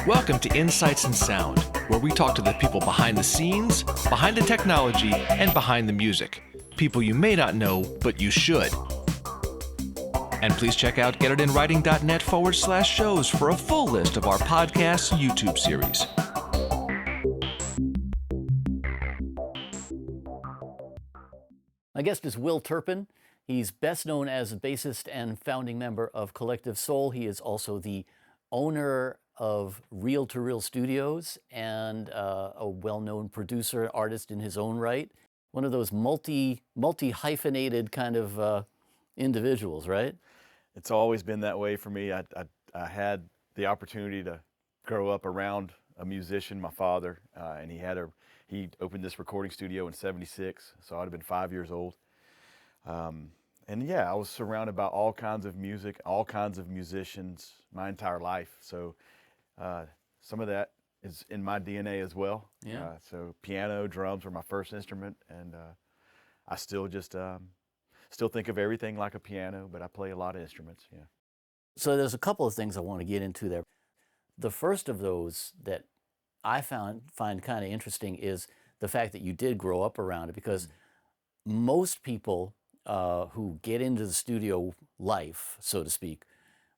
Welcome to Insights in Sound, where we talk to the people behind the scenes, behind the technology, and behind the music. People you may not know, but you should. And please check out getitInWriting.net/shows for a full list of our podcast YouTube series. My guest is Will Turpin. He's best known as a bassist and founding member of Collective Soul. He is also the owner of Reel to Reel Studios and a well-known producer, artist in his own right. One of those multi-hyphenated kind of individuals, right? It's always been that way for me. I had the opportunity to grow up around a musician, my father, and he opened this recording studio in '76, so I'd have been 5 years old. And yeah, I was surrounded by all kinds of music, all kinds of musicians my entire life. So some of that is in my DNA as well. Yeah. So piano, drums were my first instrument, and I still think of everything like a piano, but I play a lot of instruments. Yeah. So there's a couple of things I want to get into there. The first of those that I find kind of interesting is the fact that you did grow up around it, because most people who get into the studio life, so to speak,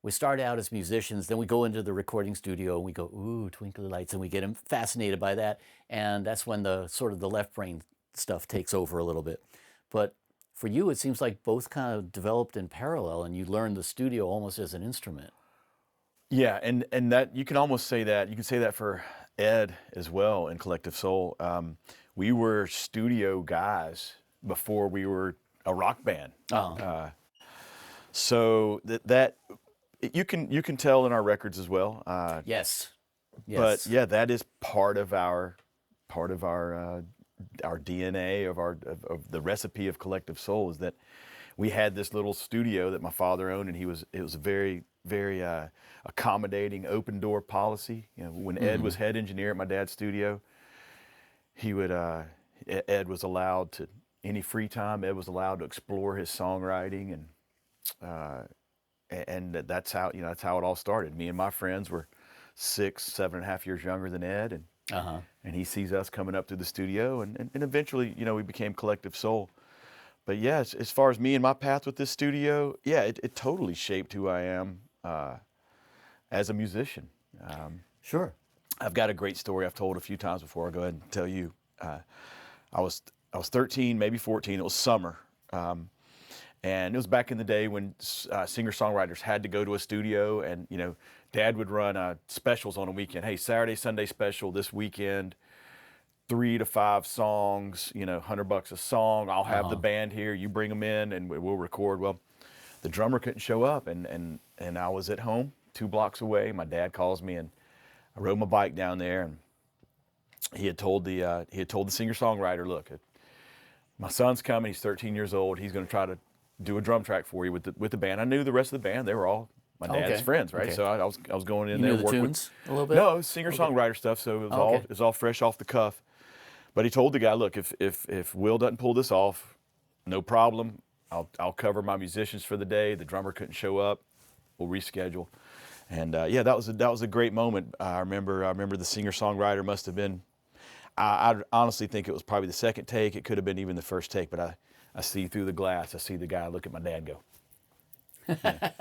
we start out as musicians, then we go into the recording studio and we go, ooh, twinkly lights, and we get fascinated by that. And that's when the sort of the left brain stuff takes over a little bit. But for you, it seems like both kind of developed in parallel, and you learned the studio almost as an instrument. Yeah, and that you can almost say that. You can say that for Ed as well in Collective Soul. We were studio guys before we were a rock band. Oh. So that you can tell in our records as well. Yes. But yeah, that is part of our DNA of the recipe of Collective Soul, is that we had this little studio that my father owned, and it was a very accommodating, open door policy. You know, when Ed was head engineer at my dad's studio, Ed was allowed to, any free time, Ed was allowed to explore his songwriting, and that's how it all started. Me and my friends were 7.5 years younger than Ed, and he sees us coming up through the studio, and eventually, we became Collective Soul. But yeah, as far as me and my path with this studio, yeah, it totally shaped who I am as a musician. Sure. I've got a great story I've told a few times before. I'll go ahead and tell you. I was 13, maybe 14. It was summer. And it was back in the day when singer-songwriters had to go to a studio, and, Dad would run specials on a weekend. Hey, Saturday, Sunday special this weekend, 3 to 5 songs, $100 a song. I'll have the band here. You bring them in, and we'll record. Well, the drummer couldn't show up, and I was at home 2 blocks away. My dad calls me, and I rode my bike down there, and he had told the singer-songwriter, look, my son's coming. He's 13 years old. He's going to try to do a drum track for you with the band. I knew the rest of the band. They were all my dad's friends, right? Okay. So I was going in You there knew the working tunes a little bit? No, it was singer-songwriter stuff. So it was all fresh off the cuff. But he told the guy, look, if Will doesn't pull this off, no problem. I'll cover my musicians for the day. The drummer couldn't show up. We'll reschedule. And yeah, that was a great moment. I remember the singer-songwriter must have been. I honestly think it was probably the second take. It could have been even the first take, but I see through the glass. I see the guy look at my dad go. Yeah.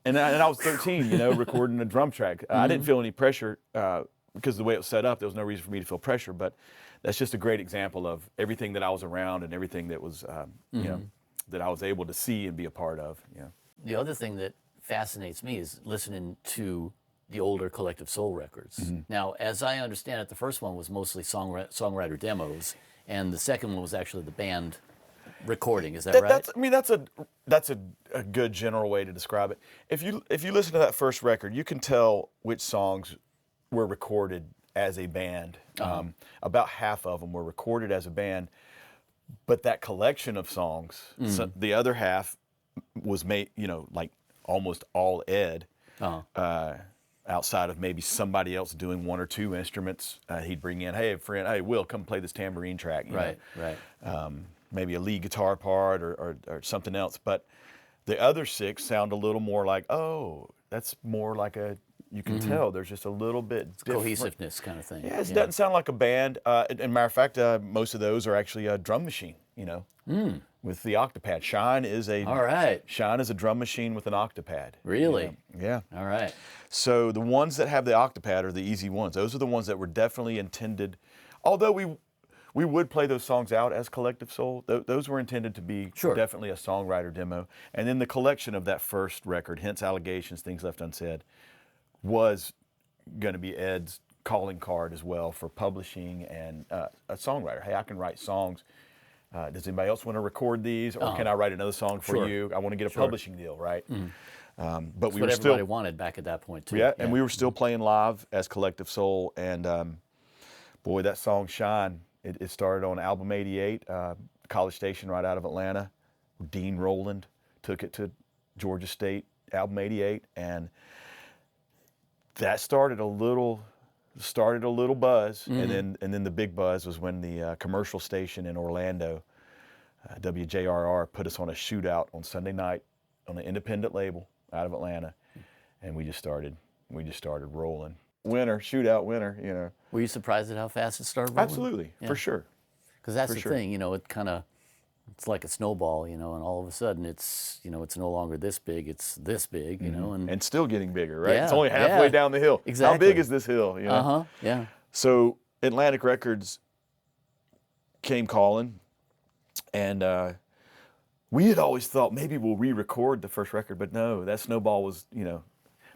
and I was 13, recording a drum track. I didn't feel any pressure because of the way it was set up. There was no reason for me to feel pressure, but that's just a great example of everything that I was around and everything that was, that I was able to see and be a part of. Yeah. The other thing that fascinates me is listening to the older Collective Soul records. Now, as I understand it, the first one was mostly songwriter demos, and the second one was actually the band recording. Is that right? That's a good general way to describe it. If you listen to that first record, you can tell which songs were recorded as a band. About half of them were recorded as a band, but that collection of songs, so the other half was made, like almost all Ed. Outside of maybe somebody else doing 1 or 2 instruments, he'd bring in, hey, friend, hey, Will, come play this tambourine track. Right. Maybe a lead guitar part or something else. But the other 6 sound a little more like, oh, that's more like a you can tell there's just a little bit different. Cohesiveness kind of thing. Yeah, it doesn't sound like a band. And matter of fact, most of those are actually a drum machine, with the octapad. Shine is a drum machine with an octapad. Really? Yeah. All right. So the ones that have the octapad are the easy ones. Those are the ones that were definitely intended, although we would play those songs out as Collective Soul. Those were intended to be definitely a songwriter demo. And then the collection of that first record, hence Allegations, Things Left Unsaid, was going to be Ed's calling card as well for publishing and a songwriter. Hey, I can write songs. Does anybody else want to record these, or can I write another song for you? I want to get a publishing deal, right? But That's we what were everybody still wanted back at that point too. yeah, and we were still playing live as Collective Soul, and boy, that song Shine. It started on album '88, College Station, right out of Atlanta. Dean Rowland took it to Georgia State, album '88, and that started a little buzz, and then the big buzz was when the commercial station in Orlando, WJRR, put us on a shootout on Sunday night on an independent label out of Atlanta, and we just started rolling. Shootout winner. Were you surprised at how fast it started rolling? Absolutely, for sure. Because that's the thing, it's like a snowball, and all of a sudden it's no longer this big, it's this big, and still getting bigger, right? Yeah, it's only halfway down the hill. Exactly. How big is this hill? Yeah. So Atlantic Records came calling, and we had always thought maybe we'll re-record the first record, but no, that snowball was,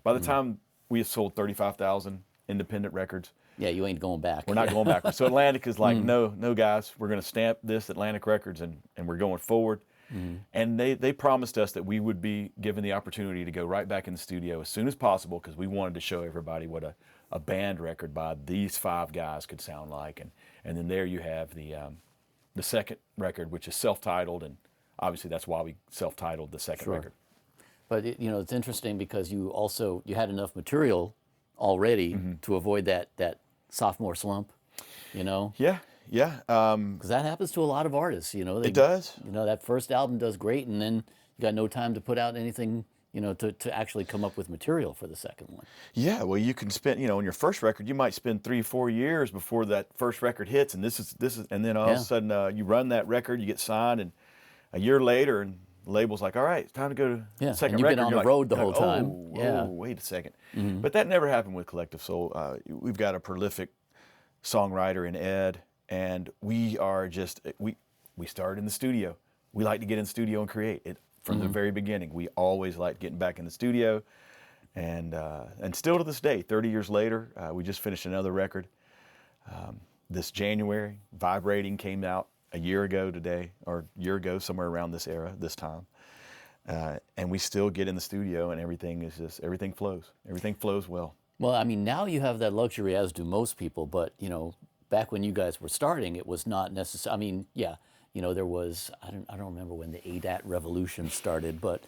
by the time we had sold 35,000 independent records. Yeah, you ain't going back. We're not going backwards. So Atlantic is like, no guys, we're going to stamp this Atlantic Records, and we're going forward. And they promised us that we would be given the opportunity to go right back in the studio as soon as possible, because we wanted to show everybody what a band record by these 5 guys could sound like. And then there you have the second record, which is self-titled, and obviously that's why we self-titled the second record. But it's interesting because you had enough material already to avoid that sophomore slump, Yeah. Because that happens to a lot of artists, It does. That first album does great, and then you got no time to put out anything, to actually come up with material for the second one. Yeah, well, you can spend, on your first record, you might spend 3-4 years before that first record hits, and this is, and then all of a sudden you run that record, you get signed, and a year later, and the label's like, all right, it's time to go to the second and you've record. been on the road the whole time. Wait a second. But that never happened with Collective Soul. We've got a prolific songwriter in Ed, and we are just, we started in the studio. We like to get in the studio and create it from the very beginning. We always liked getting back in the studio, and still to this day, 30 years later, we just finished another record this January. Vibrating came out a year ago today, or a year ago, somewhere around this time. And we still get in the studio, and everything flows. Everything flows well. Well, I mean, now you have that luxury, as do most people, but, back when you guys were starting, it was not necessary. I mean, there was, I don't remember when the ADAT revolution started, but,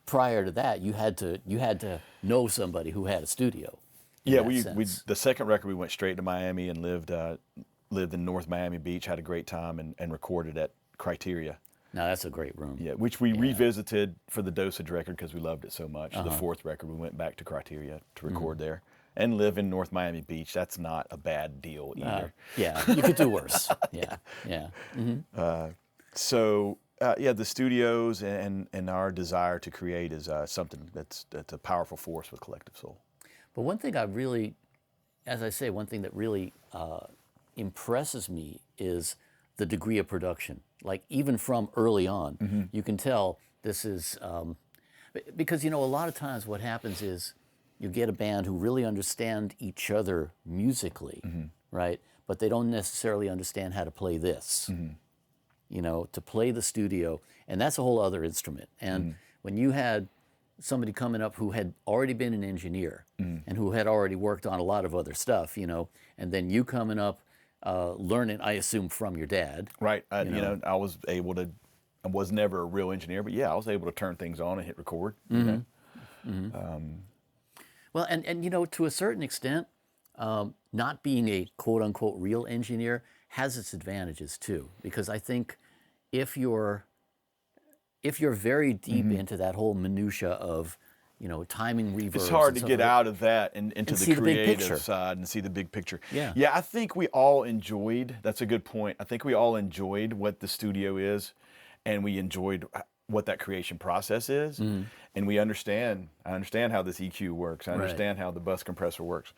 prior to that, you had to know somebody who had a studio. Yeah, the second record, we went straight to Miami and lived in North Miami Beach, had a great time, and recorded at Criteria. Now that's a great room. Yeah, which we revisited for the Dosage record because we loved it so much. The fourth record, we went back to Criteria to record there and live in North Miami Beach. That's not a bad deal either. Yeah, you could do worse. Yeah. So the studios and our desire to create is something that's a powerful force with Collective Soul. But one thing that really impresses me is the degree of production. Like, even from early on, you can tell this is, because, a lot of times what happens is you get a band who really understand each other musically, right? But they don't necessarily understand how to play this, to play the studio. And that's a whole other instrument. And when you had somebody coming up who had already been an engineer and who had already worked on a lot of other stuff, and then you coming up, learning, I assume, from your dad. Right. I was able to, I was never a real engineer, but I was able to turn things on and hit record. Well, and to a certain extent, not being a quote unquote real engineer has its advantages too, because I think if you're very deep into that whole minutia of, timing reverbs. It's hard and to stuff get like that. out of that and into see the the big picture. creative side and see the big picture. Yeah. Yeah, I think we all enjoyed, that's a good point. I think we all enjoyed what the studio is, and we enjoyed what that creation process is. Mm-hmm. And I understand how this EQ works. I understand how the bus compressor works.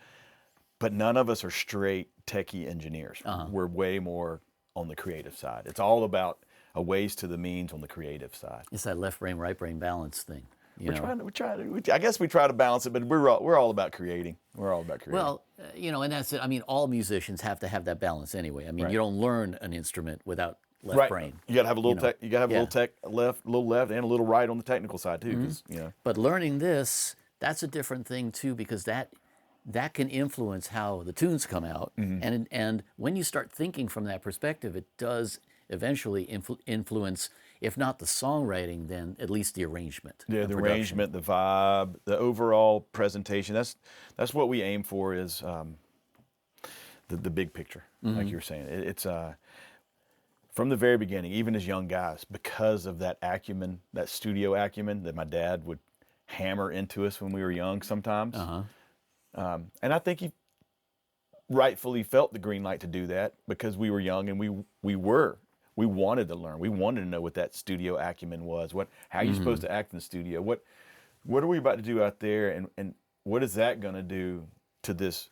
But none of us are straight techie engineers. We're way more on the creative side. It's all about a ways to the means on the creative side. It's that left brain, right brain balance thing. We're trying to. I guess we try to balance it, but we're all about creating. We're all about creating. Well, and that's it. I mean, all musicians have to have that balance anyway. I mean, Right. you don't learn an instrument without left right. brain. You got to have a little tech. You got to have a Yeah. little tech left, a little left, and a little right on the technical side too. 'Cause, But learning this, that's a different thing too, because that can influence how the tunes come out. And when you start thinking from that perspective, it does eventually influence, if not the songwriting, then at least the arrangement. Yeah, and the production. arrangement, the vibe, the overall presentation. That's what we aim for is the big picture, like you were saying. It's from the very beginning, even as young guys, because of that acumen, that studio acumen that my dad would hammer into us when we were young sometimes. And I think he rightfully felt the green light to do that because we were young and we wanted to learn. We wanted to know what that studio acumen was. How are you supposed to act in the studio? What are we about to do out there? And what is that going to do to this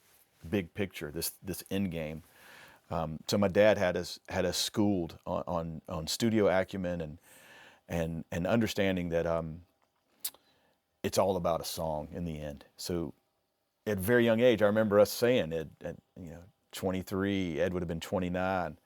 big picture, this end game? So my dad had us schooled on studio acumen and understanding that it's all about a song in the end. So at a very young age, I remember us saying at 23, Ed would have been 29.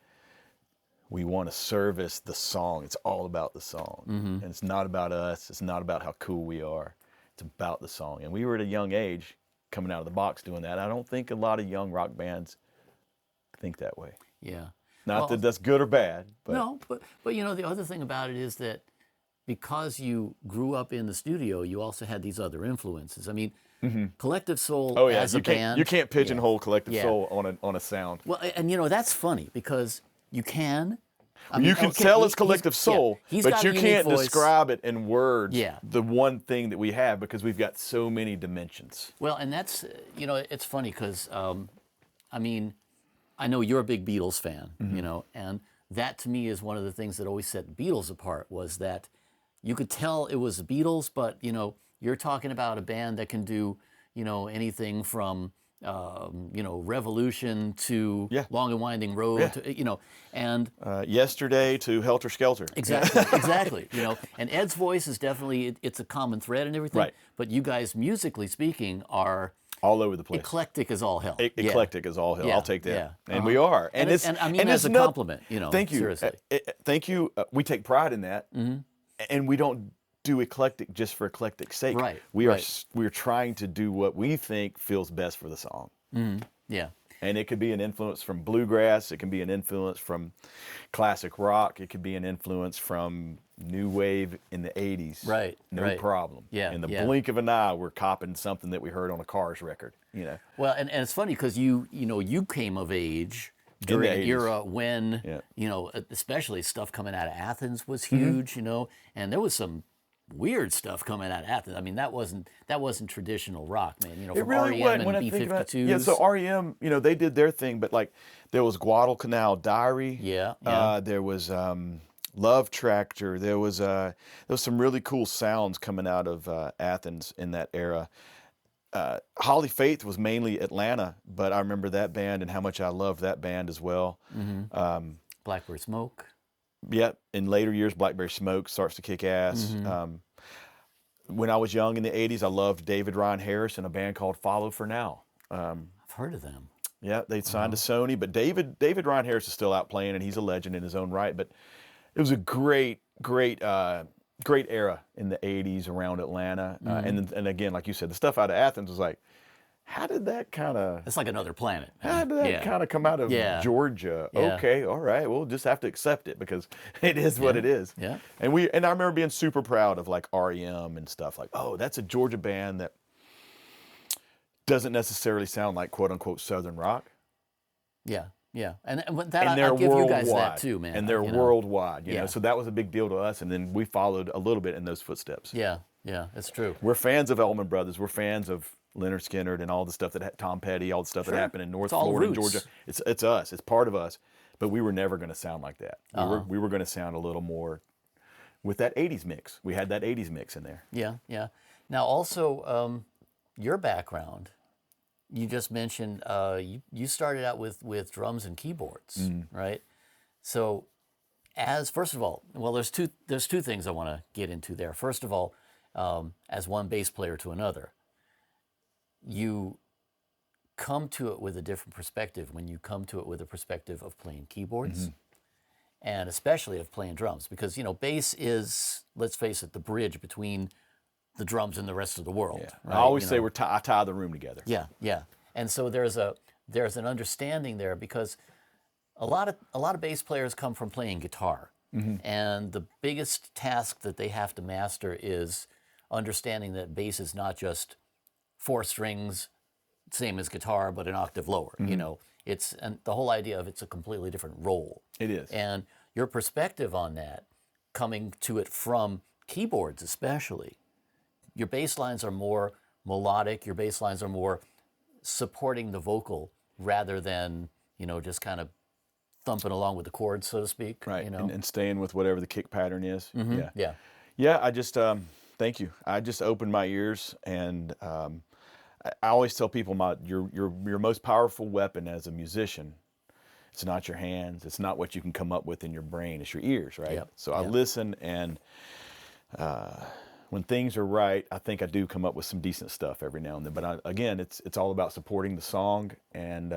We want to service the song. It's all about the song. And it's not about us. It's not about how cool we are. It's about the song. And we were at a young age coming out of the box doing that. I don't think a lot of young rock bands think that way. Yeah. Not that that's good or bad. But No, but the other thing about it is that because you grew up in the studio, you also had these other influences. I mean, Collective Soul as a band. You can't pigeonhole Collective Yeah. Soul on a sound. Well, and that's funny because you can. You can tell it's Collective he's Soul, but got a you unique can't voice. describe it in words. Yeah. The one thing that we have because we've got so many dimensions. Well, and that's, it's funny because, I mean, I know you're a big Beatles fan, and that to me is one of the things that always set the Beatles apart was that you could tell it was the Beatles, but, you're talking about a band that can do, anything from, Revolution to Long and Winding Road, to, and Yesterday to Helter Skelter. exactly, and Ed's voice is definitely, it's a common thread and everything, Right. but you guys, musically speaking, are All over the place. eclectic as all hell. Eclectic as all hell. Yeah, I'll take that. yeah. And we are. And I mean, as it's a not- compliment, Thank you. seriously. Thank you. We take pride in that. And we don't do eclectic just for eclectic's sake. Right, We're trying to do what we think feels best for the song. Yeah. And it could be an influence from bluegrass. It can be an influence from classic rock. It could be an influence from new wave in the 80s. Right, No right. problem. Yeah, In the yeah. blink of an eye, we're copying something that we heard on a Cars record. Well, and it's funny because you came of age during an 80s. era when, Yeah. especially stuff coming out of Athens was huge, and there was some weird stuff coming out of Athens. I mean, that wasn't traditional rock, man. From It really REM wasn't and when I think about B-52s. it. Yeah, so REM, they did their thing, but like there was Guadalcanal Diary. Yeah. There was Love Tractor. There was some really cool sounds coming out of Athens in that era. Holly Faith was mainly Atlanta, but I remember that band and how much I loved that band as well. Blackbird Smoke. Yeah, in later years, Blackberry Smoke starts to kick ass. When I was young in the 80s, I loved David Ryan Harris and a band called Follow for Now. I've heard of them. Yeah, they signed to Sony, but David Ryan Harris is still out playing, and he's a legend in his own right. But it was a great era in the 80s around Atlanta. And again, like you said, the stuff out of Athens was like, how did that kind of... It's like another planet. How did that kind of come out of Georgia? Yeah. Okay, all right, we'll just have to accept it because it is what it is. Yeah. And I remember being super proud of like REM and stuff like, oh, that's a Georgia band that doesn't necessarily sound like quote unquote Southern rock. Yeah. And that And I they're give worldwide. you guys that too, man. And they're worldwide, Yeah. So that was a big deal to us, and then we followed a little bit in those footsteps. Yeah. Yeah, it's true. We're fans of Allman Brothers. We're fans of Leonard Skinner and all the stuff that Tom Petty, all the stuff that happened in North It's all Florida and roots. Georgia. It's us. It's part of us. But we were never going to sound like that. We were going to sound a little more with that 80s mix. We had that 80s mix in there. Yeah, yeah. Now also, your background, you just mentioned you started out with drums and keyboards, right? So first of all, well, there's two things I want to get into there. First of all, as one bass player to another, you come to it with a different perspective when you come to it with a perspective of playing keyboards and especially of playing drums, because bass is, let's face it, the bridge between the drums and the rest of the world. Yeah. Right? I always say I tie the room together. Yeah, yeah. And so there's an understanding there, because a lot of bass players come from playing guitar, and the biggest task that they have to master is understanding that bass is not just 4 strings, same as guitar, but an octave lower. And the whole idea of it's a completely different role. It is. And your perspective on that, coming to it from keyboards especially, your bass lines are more melodic, your bass lines are more supporting the vocal rather than, just kind of thumping along with the chords, so to speak. Right, and staying with whatever the kick pattern is. Yeah. Yeah. Yeah, I just, thank you. I just opened my ears, and I always tell people your most powerful weapon as a musician, it's not your hands, it's not what you can come up with in your brain, it's your ears, right? Yep. So I listen, and when things are right, I think I do come up with some decent stuff every now and then. But again, it's all about supporting the song, and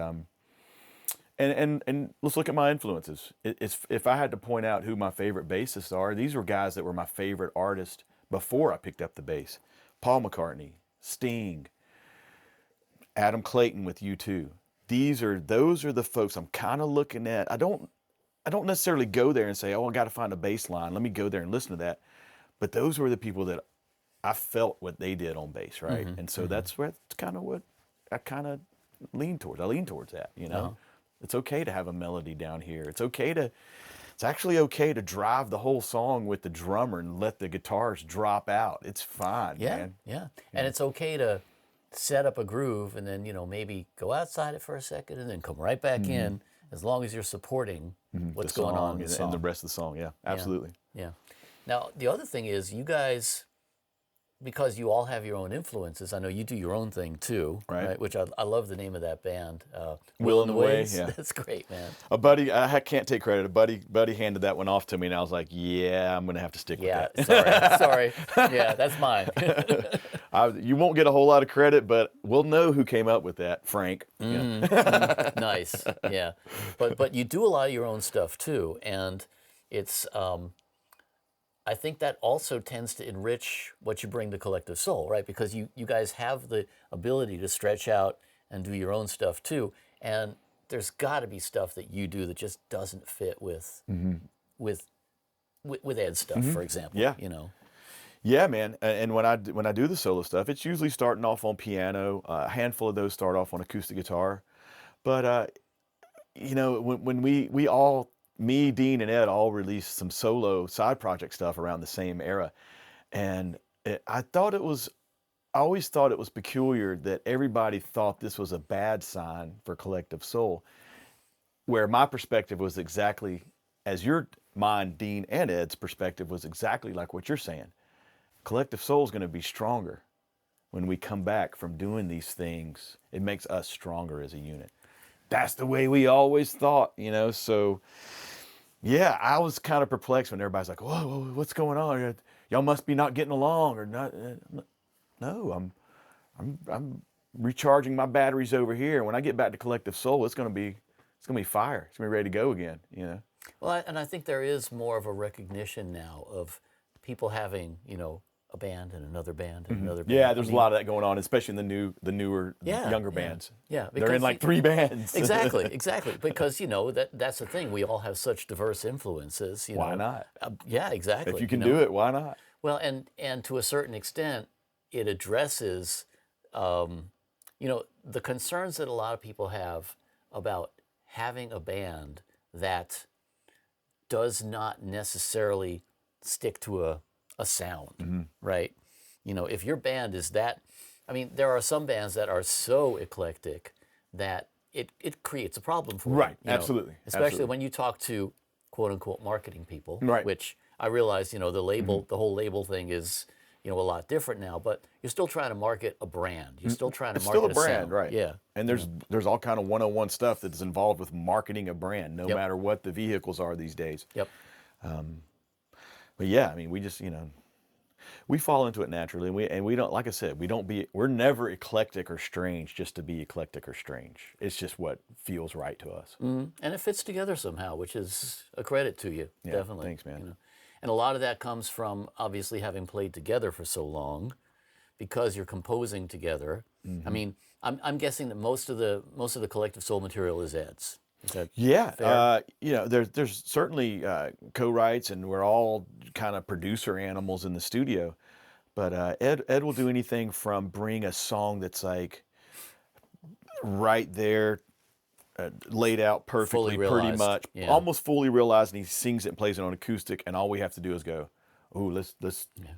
let's look at my influences. If I had to point out who my favorite bassists are, these were guys that were my favorite artists before I picked up the bass. Paul McCartney, Sting, Adam Clayton with U2. Those are the folks I'm kind of looking at. I don't necessarily go there and say, oh, I got to find a bass line. Let me go there and listen to that. But those were the people that I felt what they did on bass, right? And so that's kind of what I kind of lean towards. I lean towards that, It's okay to have a melody down here. It's actually okay to drive the whole song with the drummer and let the guitars drop out. It's fine, man. Yeah. And it's okay to set up a groove and then, maybe go outside it for a second and then come right back in, as long as you're supporting what's going on in the song. And the rest of the song, yeah, absolutely. Yeah. Now, the other thing is, you guys, because you all have your own influences, I know you do your own thing too, right? Which I love the name of that band, Will in the Way. Yeah. That's great, man. A buddy, I can't take credit. A buddy handed that one off to me, and I was like, yeah, I'm going to have to stick with that. Sorry. Yeah, that's mine. You won't get a whole lot of credit, but we'll know who came up with that, Frank. Nice, yeah. But you do a lot of your own stuff too, and it's I think that also tends to enrich what you bring to Collective Soul, right? Because you guys have the ability to stretch out and do your own stuff too, and there's got to be stuff that you do that just doesn't fit with Ed's stuff, for example. Yeah. Yeah, man. And when I do the solo stuff, it's usually starting off on piano. A handful of those start off on acoustic guitar. But when we all, me, Dean, and Ed all released some solo side project stuff around the same era, and I always thought it was peculiar that everybody thought this was a bad sign for Collective Soul, where my perspective was exactly as mine, Dean, and Ed's perspective was exactly like what you're saying. Collective Soul is going to be stronger when we come back from doing these things. It makes us stronger as a unit. That's the way we always thought, so yeah, I was kind of perplexed when everybody's like, whoa, what's going on? Y'all must be not getting along or not. No, I'm recharging my batteries over here. When I get back to Collective Soul, it's gonna be fire. It's gonna be ready to go again, Well, and I think there is more of a recognition now of people having, a band and another band and another band. Yeah, there's a lot of that going on, especially in the newer, younger bands. Yeah, they're in like 3 bands. Exactly. Because that's the thing. We all have such diverse influences. Why not? Yeah, exactly. If you can do it, why not? Well, and to a certain extent, it addresses, the concerns that a lot of people have about having a band that does not necessarily stick to a sound, right? if your band is that, I mean, there are some bands that are so eclectic that it creates a problem for Right, them. absolutely. Especially absolutely. when you talk to quote unquote marketing people, Right. which I realize, the label, the whole label thing is, a lot different now, but you're still trying to market a brand. You're still trying to It's market still a brand, sound. right? Yeah. And there's all kind of one-on-one stuff that's involved with marketing a brand, no Yep. matter what the vehicles are these days. Yep. But yeah, I mean, we just we fall into it naturally, and we don't, like I said, we're never eclectic or strange just to be eclectic or strange. It's just what feels right to us. And it fits together somehow, which is a credit to you, Yeah, definitely. thanks, man. And a lot of that comes from obviously having played together for so long, because you're composing together. I mean, I'm guessing that most of the Collective Soul material is Ed's. Is that Yeah, fair? there's certainly co-writes, and we're all kind of producer animals in the studio. But Ed will do anything from bring a song that's like right there, laid out perfectly, Fully pretty realized, much, yeah. almost fully realized, and he sings it and plays it on acoustic, and all we have to do is go, "Ooh, let's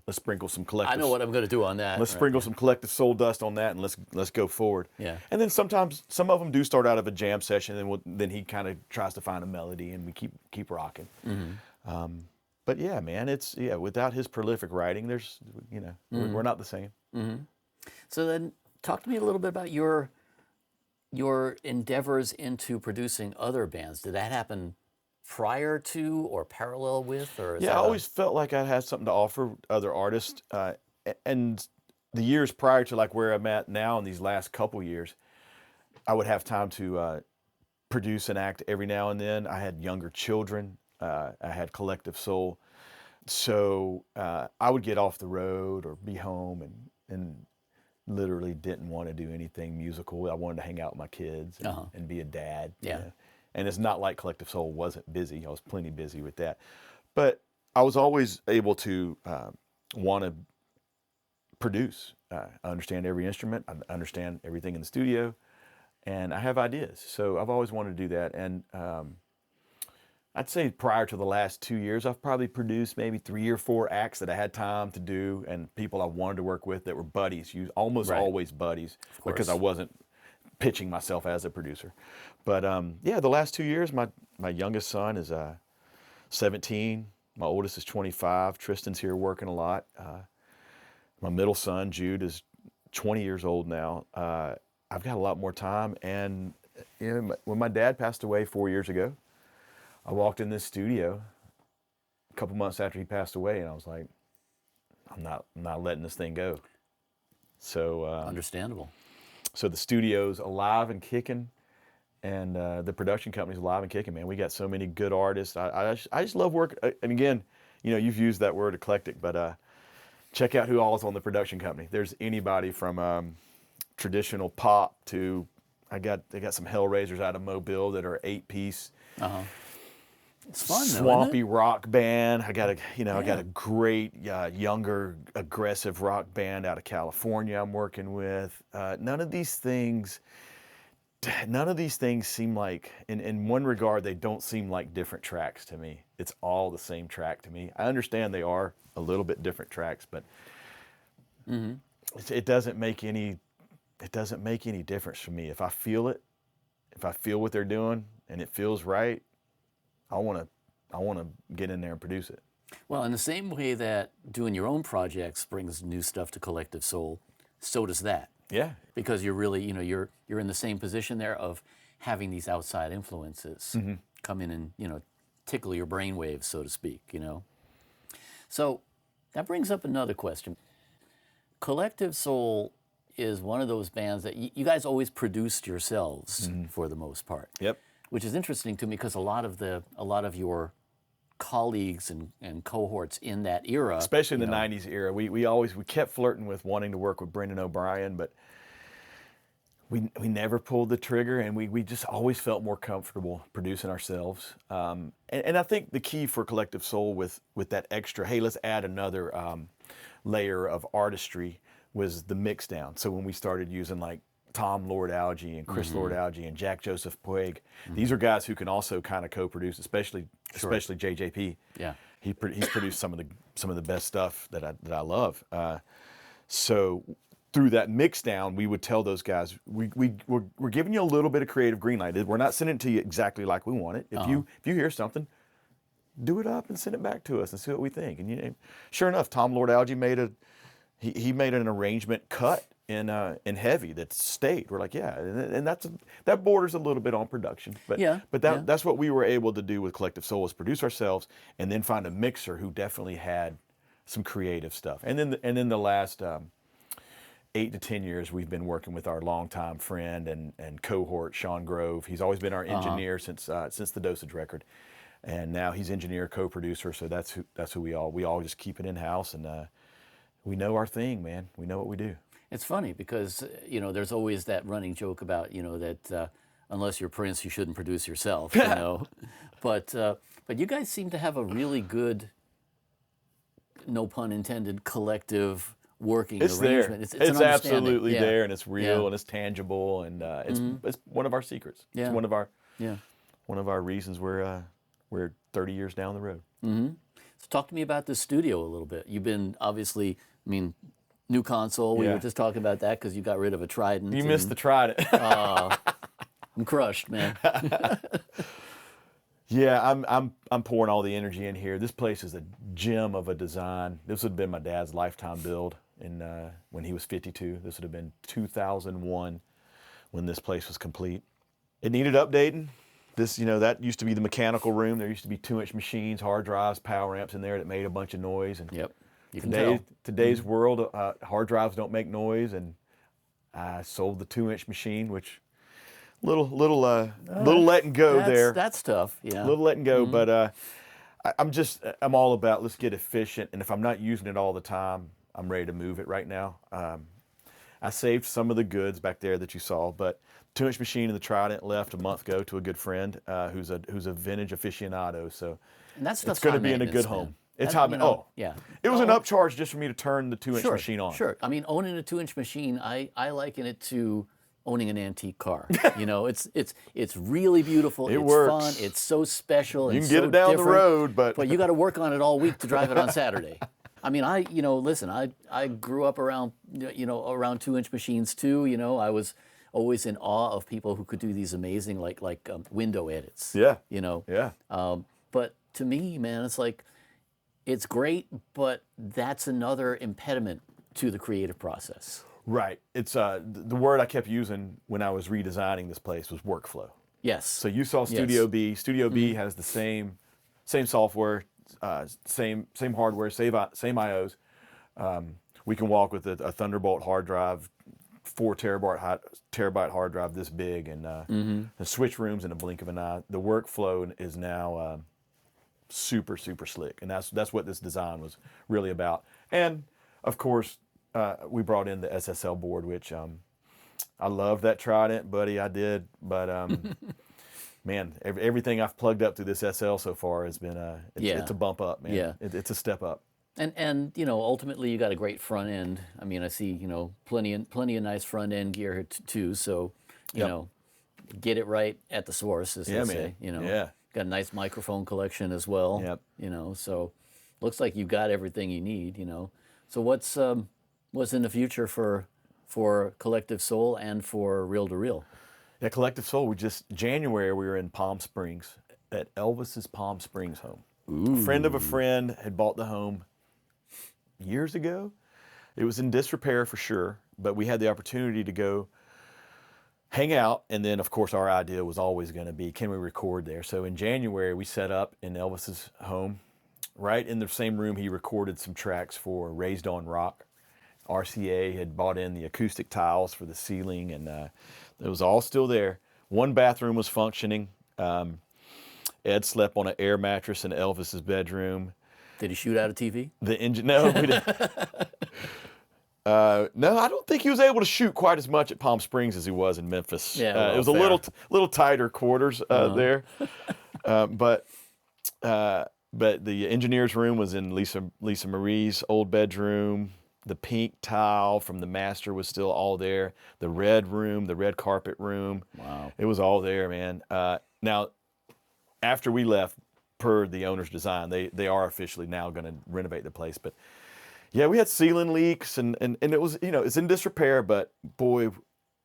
sprinkle some collective. I know what I'm going to do on that. Let's right, sprinkle yeah. some collective soul dust on that, and let's go forward." Yeah. And then sometimes some of them do start out of a jam session, and then he kind of tries to find a melody, and we keep rocking. But yeah, man, without his prolific writing, there's we're not the same. So then, talk to me a little bit about your endeavors into producing other bands. Did that happen prior to or parallel with, or is Yeah, that I always felt like I had something to offer other artists, and the years prior to like where I'm at now in these last couple years, I would have time to produce and act every now and then. I had younger children. I had Collective Soul, so I would get off the road or be home and literally didn't want to do anything musical. I wanted to hang out with my kids and be a dad. Yeah. And it's not like Collective Soul wasn't busy. I was plenty busy with that. But I was always able to want to produce. I understand every instrument. I understand everything in the studio. And I have ideas. So I've always wanted to do that. And I'd say prior to the last 2 years, I've probably produced maybe 3 or 4 acts that I had time to do, and people I wanted to work with that were buddies, almost Right. always buddies, because I course. wasn't pitching myself as a producer. But yeah, the last 2 years, my youngest son is 17, my oldest is 25, Tristan's here working a lot. My middle son, Jude, is 20 years old now. I've got a lot more time, and when my dad passed away 4 years ago, I walked in this studio a couple months after he passed away, and I was like, I'm not letting this thing go. So understandable? so the studio's alive and kicking, and the production company's alive and kicking. Man, we got so many good artists. I just love work. And again, you've used that word eclectic, but check out who all is on the production company. There's anybody from traditional pop to they got some Hellraisers out of Mobile that are 8-piece. It's fun, though, isn't Swampy it? rock band. I got a great younger aggressive rock band out of California I'm working with. None of these things seem like, in one regard, they don't seem like different tracks to me. It's all the same track to me. I understand they are a little bit different tracks, but it doesn't make any difference for me. If I feel it, if I feel what they're doing and it feels right, I want to get in there and produce it. Well, in the same way that doing your own projects brings new stuff to Collective Soul, so does that. Yeah. Because you're really, you're in the same position there of having these outside influences come in and, tickle your brain waves, so to speak, So that brings up another question. Collective Soul is one of those bands that you guys always produced yourselves for the most part. Yep. Which is interesting to me because a lot of your colleagues and cohorts in that era, Especially in the 90s era, we kept flirting with wanting to work with Brendan O'Brien, but we never pulled the trigger, and we just always felt more comfortable producing ourselves. And I think the key for Collective Soul with that extra, hey, let's add another layer of artistry, was the mix down. So when we started using like Tom Lord Alge and Chris Lord Alge and Jack Joseph Puig, these are guys who can also kind of co-produce, especially JJP. Yeah. He's produced some of the best stuff that I love. So through that mix down, we would tell those guys, we're giving you a little bit of creative green light. We're not sending it to you exactly like we want it. If you hear something, do it up and send it back to us and see what we think. And sure enough, Tom Lord Alge made he made an arrangement cut in heavy that stayed. We're like, yeah, and that borders a little bit on production, but that's what we were able to do with Collective Soul, is produce ourselves and then find a mixer who definitely had some creative stuff. And then the last 8 to 10 years, we've been working with our longtime friend and cohort, Sean Grove. He's always been our engineer since the Dosage record. And now he's engineer, co-producer, so that's who we all just keep it in house, and we know our thing, man. We know what we do. It's funny because there's always that running joke about that unless you're Prince, you shouldn't produce yourself. But you guys seem to have a really good, no pun intended, collective working arrangement. It's absolutely there, and it's real, and it's tangible, and it's one of our secrets. Yeah. It's one of our reasons we're 30 years down the road. Mm-hmm. So talk to me about the studio a little bit. You've been, obviously, new console. We were just talking about that because you got rid of a Trident. You missed the Trident. I'm crushed, man. Yeah, I'm pouring all the energy in here. This place is a gem of a design. This would have been my dad's lifetime build when he was 52. This would have been 2001 when this place was complete. It needed updating. This, that used to be the mechanical room. There used to be 2-inch machines, hard drives, power amps in there that made a bunch of noise. And yep, you can tell. Today's world, hard drives don't make noise, and I sold the 2-inch machine, which little letting go there. That's tough. Yeah, little letting go, but I'm all about, let's get efficient, and if I'm not using it all the time, I'm ready to move it right now. I saved some of the goods back there that you saw, but 2-inch machine and the Trident left a month ago to a good friend who's a vintage aficionado. So and that stuff's it's going to high be in a good maintenance, home. man. It's hot. Yeah. It was an upcharge just for me to turn the 2-inch machine on. Sure. Owning a 2-inch machine, I liken it to owning an antique car. It's really beautiful. It's works. Fun. It's so special. You and can get so it down different, the road, but you got to work on it all week to drive it on Saturday. Listen, I grew up around 2-inch machines too. I was always in awe of people who could do these amazing like window edits. Yeah. Yeah. But to me, man, it's like, it's great, but that's another impediment to the creative process. Right. It's the word I kept using when I was redesigning this place was workflow. Yes. So you saw Studio B. Studio B has the same software, same hardware, same IOs. We can walk with a Thunderbolt hard drive, 4 terabyte hard drive this big, and the switch rooms in a blink of an eye. The workflow is now super, super slick, and that's what this design was really about. And of course, we brought in the SSL board, which I love that Trident, buddy. I did, but man, everything I've plugged up through this SL so far has been it's a bump up, man. Yeah. It's a step up. And ultimately you got a great front end. I see plenty of nice front end gear here too. So get it right at the source, as they say. Yeah. Got a nice microphone collection as well. Yep. So looks like you've got everything you need. So what's in the future for Collective Soul and for Reel to Reel? Yeah, Collective Soul. January we were in Palm Springs at Elvis's Palm Springs home. Ooh. A friend of a friend had bought the home years ago. It was in disrepair for sure, but we had the opportunity to go hang out, and then of course our idea was always going to be, can we record there? So in January we set up in Elvis's home, right in the same room he recorded some tracks for Raised on Rock. RCA had bought in the acoustic tiles for the ceiling, and it was all still there. One bathroom was functioning. Ed slept on an air mattress in Elvis's bedroom. Did he shoot out a TV? No, we didn't. No, I don't think he was able to shoot quite as much at Palm Springs as he was in Memphis. Yeah, well, it was fair. a little tighter quarters there. But the engineer's room was in Lisa Marie's old bedroom. The pink tile from the master was still all there. The red room, the red carpet room. Wow. It was all there, man. Now, after we left, per the owner's design, they are officially now going to renovate the place. But Yeah, we had ceiling leaks, and it was, it's in disrepair, but boy,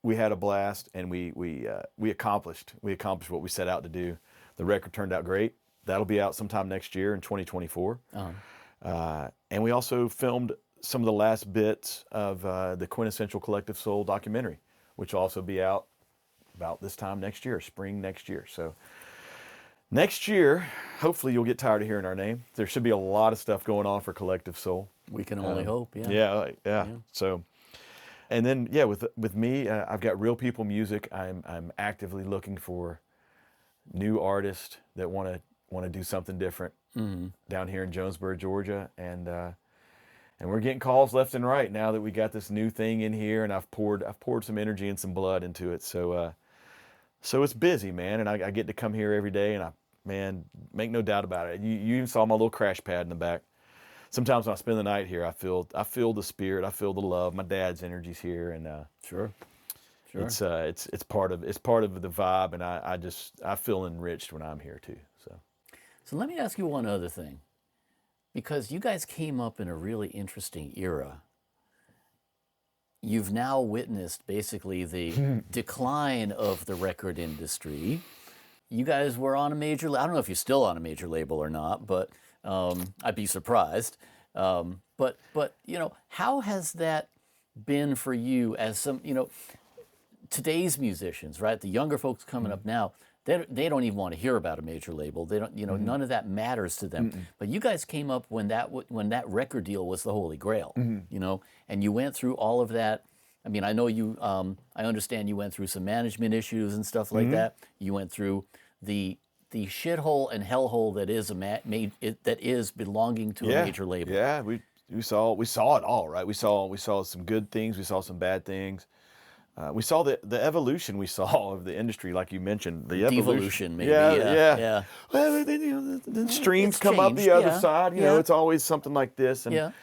we had a blast, and we accomplished what we set out to do. The record turned out great. That'll be out sometime next year in 2024. And we also filmed some of the last bits of the Quintessential Collective Soul documentary, which will also be out about this time next year, spring next year. So next year, hopefully you'll get tired of hearing our name. There should be a lot of stuff going on for Collective Soul. We can only hope, yeah. Yeah. So, and then, with me, I've got Real People Music. I'm actively looking for new artists that want to do something different down here in Jonesboro, Georgia, and we're getting calls left and right now that we got this new thing in here, and I've poured some energy and some blood into it. So it's busy, man, and I get to come here every day, and man, make no doubt about it. You even saw my little crash pad in the back. Sometimes when I spend the night here, I feel the spirit, I feel the love. My dad's energy's here, and Sure. it's part of the vibe, and I feel enriched when I'm here too. So let me ask you one other thing, because you guys came up in a really interesting era. You've now witnessed basically the decline of the record industry. You guys were on a major, I don't know if you're still on a major label or not, but I'd be surprised. But how has that been for you as some, today's musicians, right? The younger folks coming up now, they don't even want to hear about a major label. They don't, none of that matters to them. But you guys came up when that record deal was the Holy Grail, and you went through all of that. I mean, I know you. I understand you went through some management issues and stuff like that. You went through the shithole and hellhole that is belonging to a major label. Yeah, we saw it all, right? We saw some good things. We saw some bad things. We saw the evolution we saw of the industry, like you mentioned. The devolution, maybe. Yeah. Well, then, the streams come up the other side. It's always something like this. And,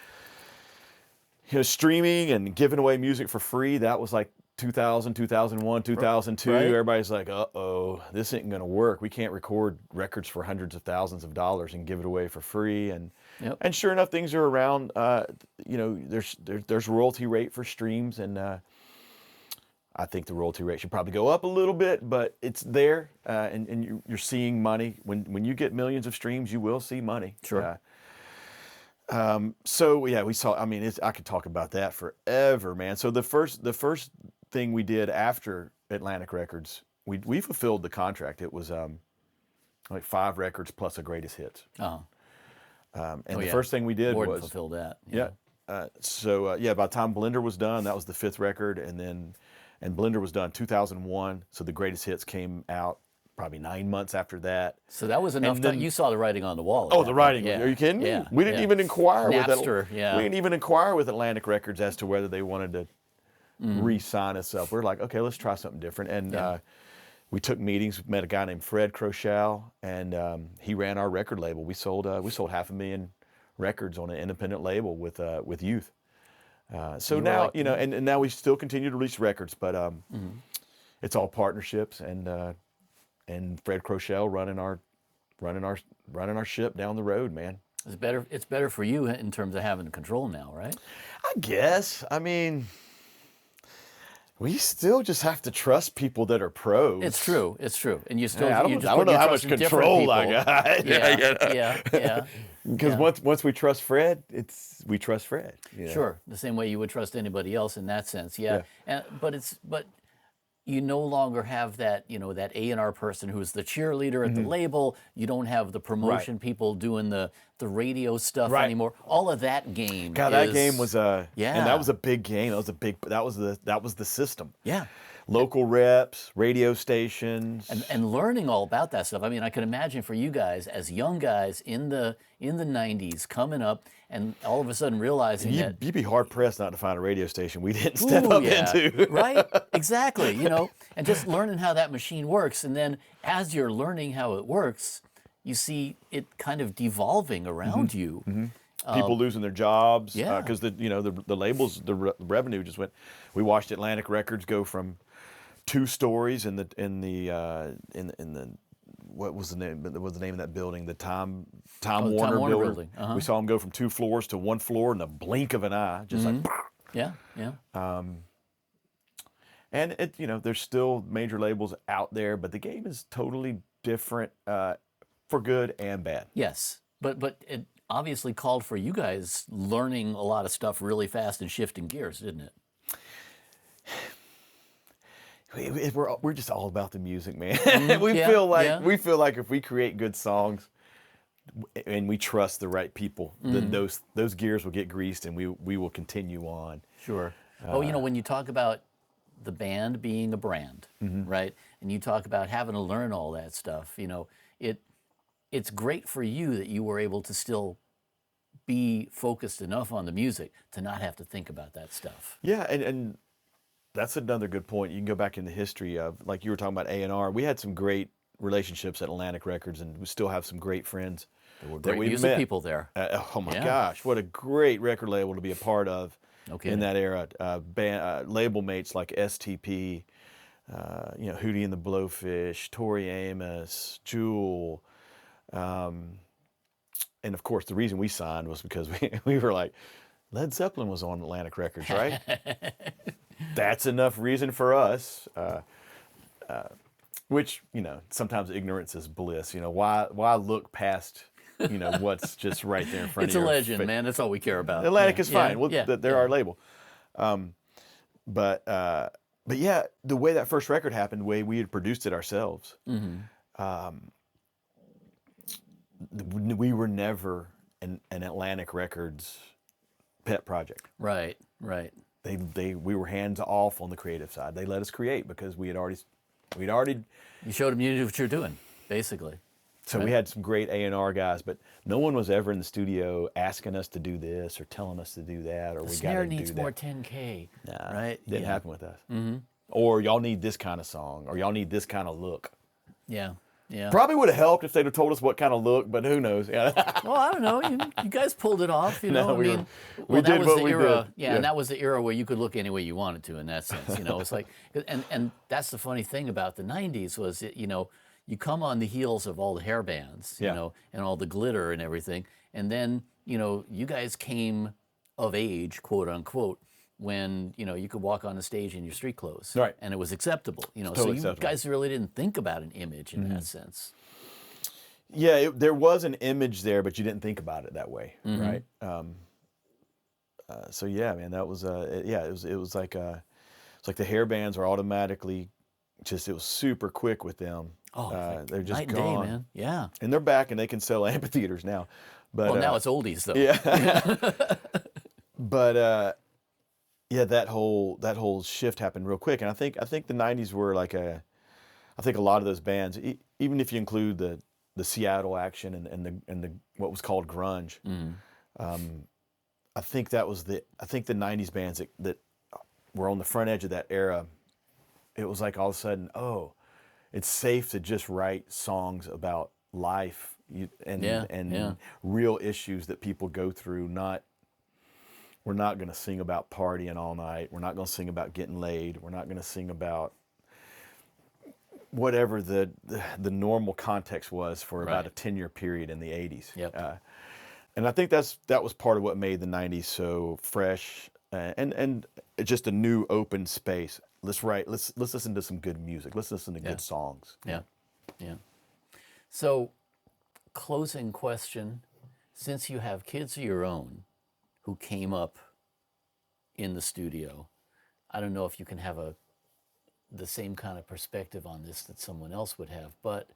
streaming and giving away music for free, that was like 2000, 2001, 2002. Right. Everybody's like, uh-oh, this ain't going to work. We can't record records for hundreds of thousands of dollars and give it away for free. And sure enough, things are around. There's royalty rate for streams, and I think the royalty rate should probably go up a little bit, but it's there, and you're seeing money. When you get millions of streams, you will see money. Sure. We saw. I mean, I could talk about that forever, man. So the first thing we did after Atlantic Records, we fulfilled the contract. It was like 5 records plus a greatest hits. The first thing we did was fulfill that. By the time Blender was done, that was the 5th record, and Blender was done 2001. So the greatest hits came out probably 9 months after that. So that was enough time. You saw the writing on the wall. The writing. Yeah. Are you kidding me? We didn't even inquire Napster, We didn't even inquire with Atlantic Records as to whether they wanted to re-sign us up. We're like, okay, let's try something different. And we took meetings. We met a guy named Fred Crochal, and he ran our record label. We sold 500,000 records on an independent label with Youth. Now, and now we still continue to release records, but it's all partnerships, and Fred Crochal running our ship down the road, man. It's better for you in terms of having control now, right? I guess. I mean, we still just have to trust people that are pros. It's true, and you still. I don't know how much control I got. Yeah. Because once we trust Fred, we trust Fred. Sure, the same way you would trust anybody else in that sense. Yeah. But you no longer have that that A&R person who's the cheerleader at the label. You don't have the promotion people doing the radio stuff anymore. All of that game. God, that game was and that was a big game. That was the system. Yeah. Local reps, radio stations, and learning all about that stuff. I mean, I can imagine for you guys as young guys in the 90s coming up, and all of a sudden realizing that you'd be hard pressed not to find a radio station we didn't step up into. Right? Exactly. And just learning how that machine works, and then as you're learning how it works, you see it kind of devolving around you. People losing their jobs because the labels, the revenue just went. We watched Atlantic Records go from 2 stories in the what was the name? What was the name of that building? The Time Time Warner Warner building. building. Uh-huh. We saw them go from 2 floors to 1 floor in the blink of an eye, just like. Yeah, yeah. And it, there's still major labels out there, but the game is totally different for good and bad. Yes, but it obviously called for you guys learning a lot of stuff really fast and shifting gears, didn't it? We're just all about the music, man. we yeah, feel like yeah. if we create good songs and we trust the right people, then those gears will get greased and we will continue on. Sure. When you talk about the band being a brand, right? And you talk about having to learn all that stuff, it's great for you that you were able to still be focused enough on the music to not have to think about that stuff. Yeah, and that's another good point. You can go back in the history of, like you were talking about A&R. We had some great relationships at Atlantic Records, and we still have some great friends. There were great music people there. Oh my gosh, what a great record label to be a part of in that era. Label mates like STP, Hootie and the Blowfish, Tori Amos, Jewel. And of course, the reason we signed was because we were like, Led Zeppelin was on Atlantic Records, right? That's enough reason for us. Which, sometimes ignorance is bliss. Why look past, what's just right there in front It's of you? a legend, man. That's all we care about. Atlantic is fine. They're our label. But yeah, the way that first record happened, the way we had produced it ourselves, we were never an Atlantic Records pet project. Right, right. We were hands off on the creative side. They let us create because we'd already. You showed them you knew what you're doing, basically. So we had some great A&R guys, but no one was ever in the studio asking us to do this or telling us to do that, or The we got to do that. snare needs more 10K, Nah, right? Didn't happen with us. Or y'all need this kind of song, or y'all need this kind of look. Yeah, yeah. Probably would have helped if they'd have told us what kind of look, but who knows? Well, I don't know. You guys pulled it off, No, we that did was what the we era. did. Yeah, and that was the era where you could look any way you wanted to. In that sense, it's like, and that's the funny thing about the '90s was, you come on the heels of all the hair bands, and all the glitter and everything, and then you guys came of age, quote unquote, when you could walk on the stage in your street clothes, right? And it was acceptable, Totally so you acceptable. guys really didn't think about an image in that sense. Yeah, there was an image there, but you didn't think about it that way, right? So yeah, man, that was it was like it's like the hair bands are automatically it was super quick with them. Oh, they're just night and gone, day, man. Yeah. and they're back, and they can sell amphitheaters now. But Well, now it's oldies though. yeah. But yeah, that whole shift happened real quick, and I think the '90s were like I think a lot of those bands, even if you include the Seattle action and the what was called grunge, I think the '90s bands that were on the front edge of that era, it was like all of a sudden, oh, it's safe to just write songs about life and real issues that people go through. We're not going to sing about partying all night. We're not going to sing about getting laid. We're not going to sing about whatever the normal context was for about a 10-year period in the 80s. Yep. And I think that was part of what made the 90s so fresh and just a new open space. Let's listen to some good music. Let's listen to good songs. Yeah, yeah. So, closing question, since you have kids of your own who came up in the studio, I don't know if you can have the same kind of perspective on this that someone else would have, but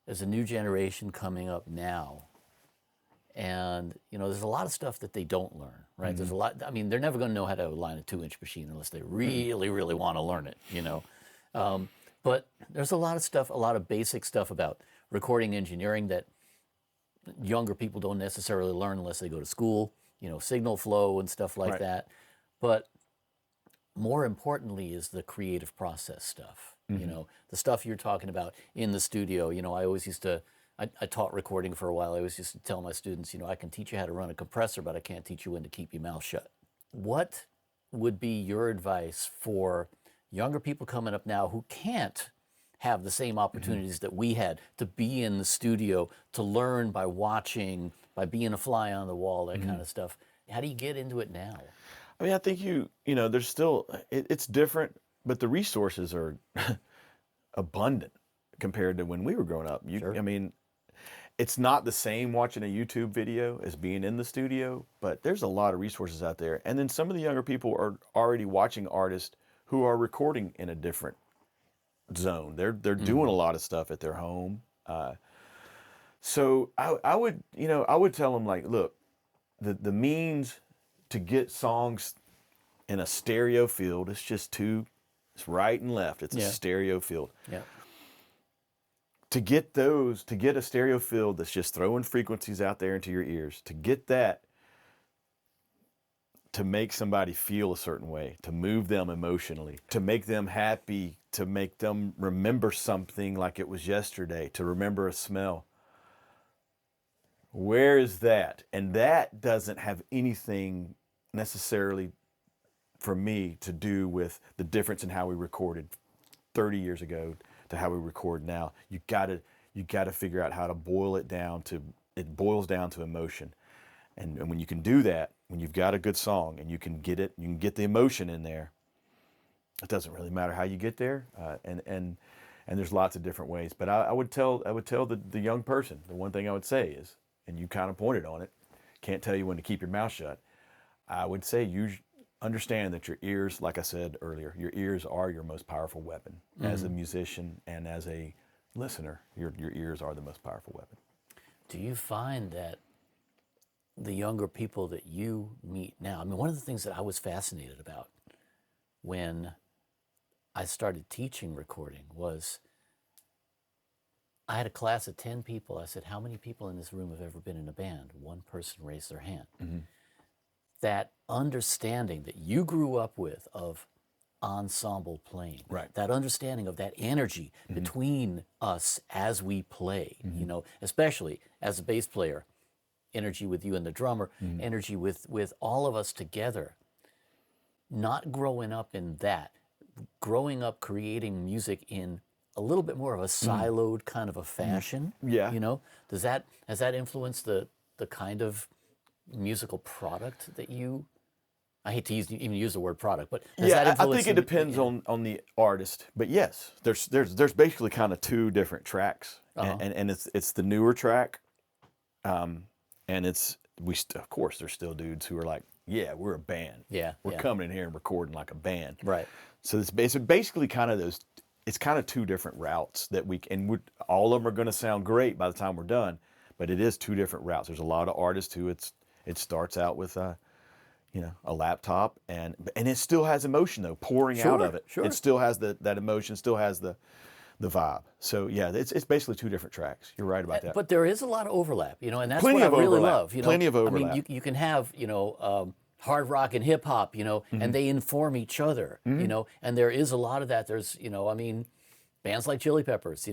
there's a new generation coming up now, and there's a lot of stuff that they don't learn, right? There's a lot. I mean, they're never going to know how to align a 2-inch machine unless they really, really want to learn it, But there's a lot of stuff, a lot of basic stuff about recording engineering that younger people don't necessarily learn unless they go to school, signal flow and stuff like that. But more importantly is the creative process stuff, the stuff you're talking about in the studio. I always used to, I taught recording for a while. I always used to tell my students, I can teach you how to run a compressor, but I can't teach you when to keep your mouth shut. What would be your advice for younger people coming up now who can't have the same opportunities that we had to be in the studio, to learn by watching, by being a fly on the wall, that kind of stuff. How do you get into it now? I mean, I think there's still, it's different, but the resources are abundant compared to when we were growing up. Sure. I mean, it's not the same watching a YouTube video as being in the studio, but there's a lot of resources out there. And then some of the younger people are already watching artists who are recording in a different zone. They're doing a lot of stuff at their home. So I would tell them, like, look, the means to get songs in a stereo field, it's right and left. It's a stereo field. Yeah. To get a stereo field that's just throwing frequencies out there into your ears, to get that, to make somebody feel a certain way, to move them emotionally, to make them happy, to make them remember something like it was yesterday, to remember a smell. Where is that? And that doesn't have anything necessarily, for me, to do with the difference in how we recorded 30 years ago to how we record now. You gotta figure out how to boil it down to, it boils down to emotion. And when you can do that, when you've got a good song and you can get the emotion in there, it doesn't really matter how you get there. And there's lots of different ways. But I would tell the young person, the one thing I would say is, and you kind of pointed on it, can't tell you when to keep your mouth shut. I would say you understand that your ears, like I said earlier, your ears are your most powerful weapon. As a musician and as a listener, your ears are the most powerful weapon. Do you find that the younger people that you meet now, I mean, one of the things that I was fascinated about when I started teaching recording was, I had a class of 10 people. I said, how many people in this room have ever been in a band? One person raised their hand. That understanding that you grew up with of ensemble playing, Right. that understanding of that energy between us as we play, especially as a bass player, energy with you and the drummer, energy with all of us together. Not growing up in that, growing up creating music in a little bit more of a siloed kind of a fashion. Yeah. Has that influenced the kind of musical product that you, I hate to even use the word product, but does that I influence think it depends on the artist. But yes, there's basically kind of two different tracks, and it's the newer track, and of course there's still dudes who are like, yeah, we're a band. Yeah, we're coming in here and recording like a band. Right. So it's basically kind of those. It's kind of two different routes that all of them are going to sound great by the time we're done, but it is two different routes. There's a lot of artists who it starts out with a laptop and it still has emotion though pouring out of it. Sure. It still has that emotion, still has the vibe. So yeah, it's basically two different tracks. You're right about that. But there is a lot of overlap, and that's Plenty what I of really overlap. love. Plenty of I overlap. mean, you can have, hard rock and hip hop, and they inform each other, and there is a lot of that. There's, bands like Chili Peppers,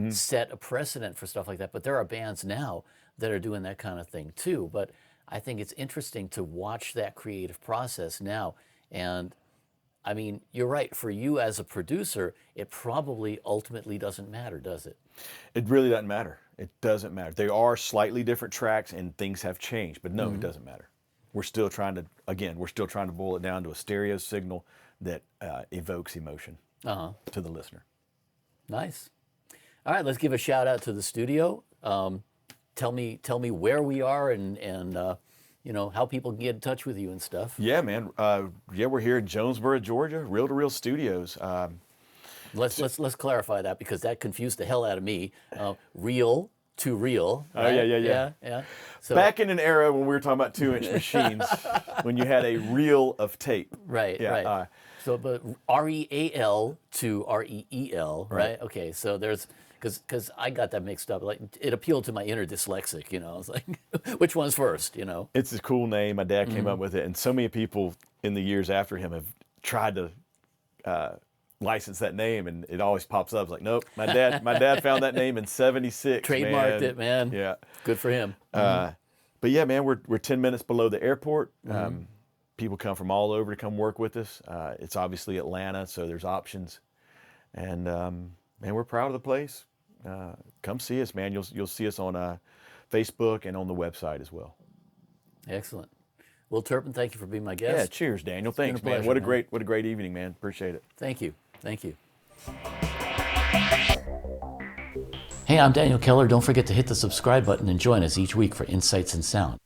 set a precedent for stuff like that. But there are bands now that are doing that kind of thing too. But I think it's interesting to watch that creative process now. And I mean, you're right. For you as a producer, it probably ultimately doesn't matter, does it? It really doesn't matter. It doesn't matter. They are slightly different tracks and things have changed, but no, it doesn't matter. We're still trying to boil it down to a stereo signal that evokes emotion to the listener. Nice. All right, let's give a shout out to the studio. Tell me where we are and how people can get in touch with you and stuff. Yeah, man. We're here in Jonesboro, Georgia, Reel to Reel Studios. Let's clarify that because that confused the hell out of me. Reel to reel. Right? Oh yeah. So, back in an era when we were talking about 2-inch machines, when you had a reel of tape. Right. Yeah, right. So, but REAL to REEL, right? Okay. So there's because I got that mixed up. Like it appealed to my inner dyslexic. I was like, which one's first? It's a cool name. My dad came up with it, and so many people in the years after him have tried to license that name, and it always pops up. It's like, nope, my dad found that name in '76. Trademarked it, man. Yeah, good for him. But yeah, man, we're 10 minutes below the airport. People come from all over to come work with us. It's obviously Atlanta, so there's options, and man, we're proud of the place. Come see us, man. You'll see us on Facebook and on the website as well. Excellent. Will Turpin, thank you for being my guest. Yeah, cheers, Daniel. Thanks, been a man. pleasure, What a great evening, man. Appreciate it. Thank you. Thank you. Hey, I'm Daniel Keller. Don't forget to hit the subscribe button and join us each week for Insights in Sound.